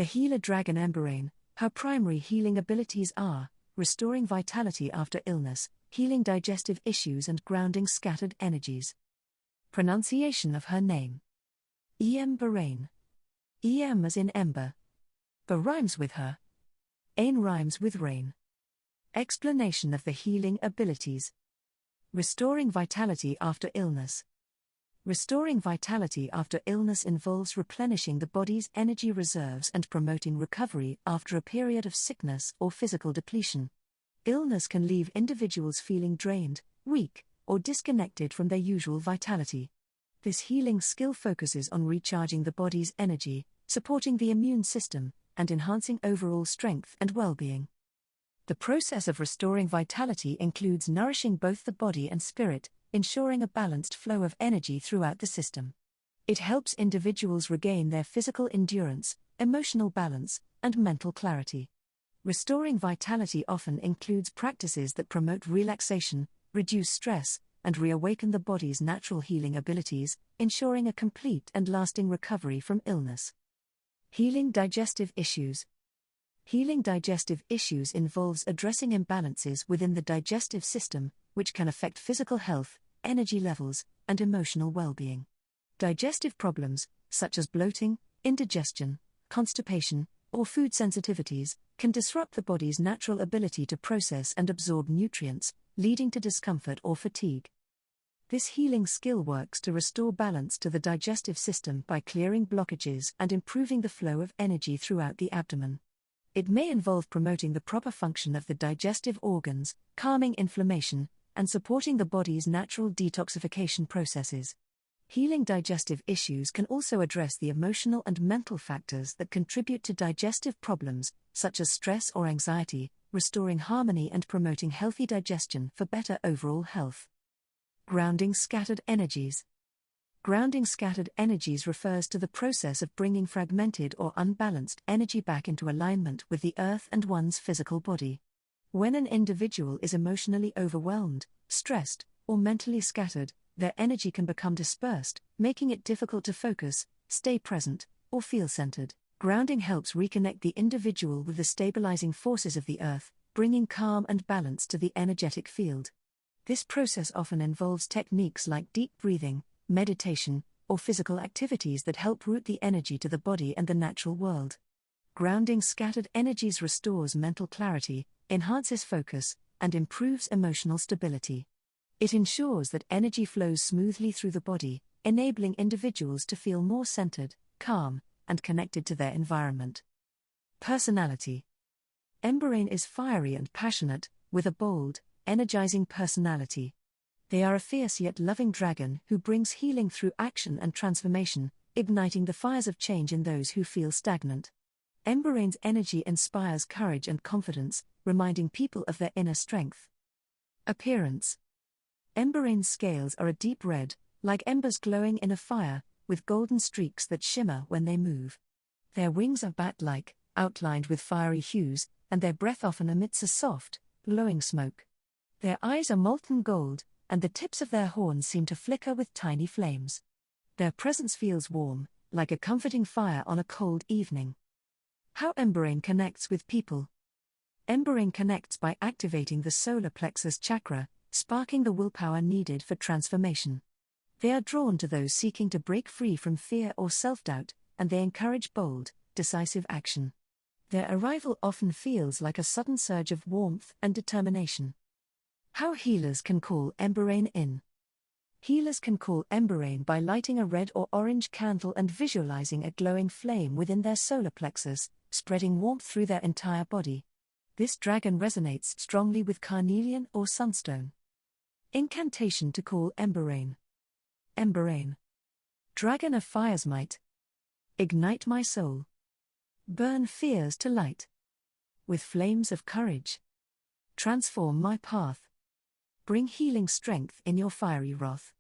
The Healer Dragon Emberain, her primary healing abilities are restoring vitality after illness, healing digestive issues and grounding scattered energies. Pronunciation of her name: EM-ber-ain. EM as in ember. Ber rhymes with her. Ain rhymes with rain. Explanation of the healing abilities. Restoring vitality after illness. Restoring vitality after illness involves replenishing the body's energy reserves and promoting recovery after a period of sickness or physical depletion. Illness can leave individuals feeling drained, weak, or disconnected from their usual vitality. This healing skill focuses on recharging the body's energy, supporting the immune system, and enhancing overall strength and well-being. The process of restoring vitality includes nourishing both the body and spirit, ensuring a balanced flow of energy throughout the system. It helps individuals regain their physical endurance, emotional balance, and mental clarity. Restoring vitality often includes practices that promote relaxation, reduce stress, and reawaken the body's natural healing abilities, ensuring a complete and lasting recovery from illness. Healing digestive issues. Healing digestive issues involves addressing imbalances within the digestive system, which can affect physical health, energy levels, and emotional well-being. Digestive problems, such as bloating, indigestion, constipation, or food sensitivities, can disrupt the body's natural ability to process and absorb nutrients, leading to discomfort or fatigue. This healing skill works to restore balance to the digestive system by clearing blockages and improving the flow of energy throughout the abdomen. It may involve promoting the proper function of the digestive organs, calming inflammation, and supporting the body's natural detoxification processes. Healing digestive issues can also address the emotional and mental factors that contribute to digestive problems, such as stress or anxiety, restoring harmony and promoting healthy digestion for better overall health. Grounding scattered energies. Grounding scattered energies refers to the process of bringing fragmented or unbalanced energy back into alignment with the earth and one's physical body. When an individual is emotionally overwhelmed, stressed, or mentally scattered, their energy can become dispersed, making it difficult to focus, stay present, or feel centered. Grounding helps reconnect the individual with the stabilizing forces of the earth, bringing calm and balance to the energetic field. This process often involves techniques like deep breathing, meditation, or physical activities that help root the energy to the body and the natural world. Grounding scattered energies restores mental clarity, enhances focus, and improves emotional stability. It ensures that energy flows smoothly through the body, enabling individuals to feel more centered, calm, and connected to their environment. Personality. Emberain is fiery and passionate, with a bold, energizing personality. They are a fierce yet loving dragon who brings healing through action and transformation, igniting the fires of change in those who feel stagnant. Emberain's energy inspires courage and confidence, reminding people of their inner strength. Appearance. Emberain's scales are a deep red, like embers glowing in a fire, with golden streaks that shimmer when they move. Their wings are bat-like, outlined with fiery hues, and their breath often emits a soft, glowing smoke. Their eyes are molten gold, and the tips of their horns seem to flicker with tiny flames. Their presence feels warm, like a comforting fire on a cold evening. How Emberain connects with people. Emberain connects by activating the solar plexus chakra, sparking the willpower needed for transformation. They are drawn to those seeking to break free from fear or self-doubt, and they encourage bold, decisive action. Their arrival often feels like a sudden surge of warmth and determination. How healers can call Emberain in. Healers can call Emberain by lighting a red or orange candle and visualizing a glowing flame within their solar plexus, spreading warmth through their entire body. This dragon resonates strongly with carnelian or sunstone. Incantation to call Emberain. Emberain. Dragon of fire's might. Ignite my soul. Burn fears to light. With flames of courage. Transform my path. Bring healing strength in your fiery wrath.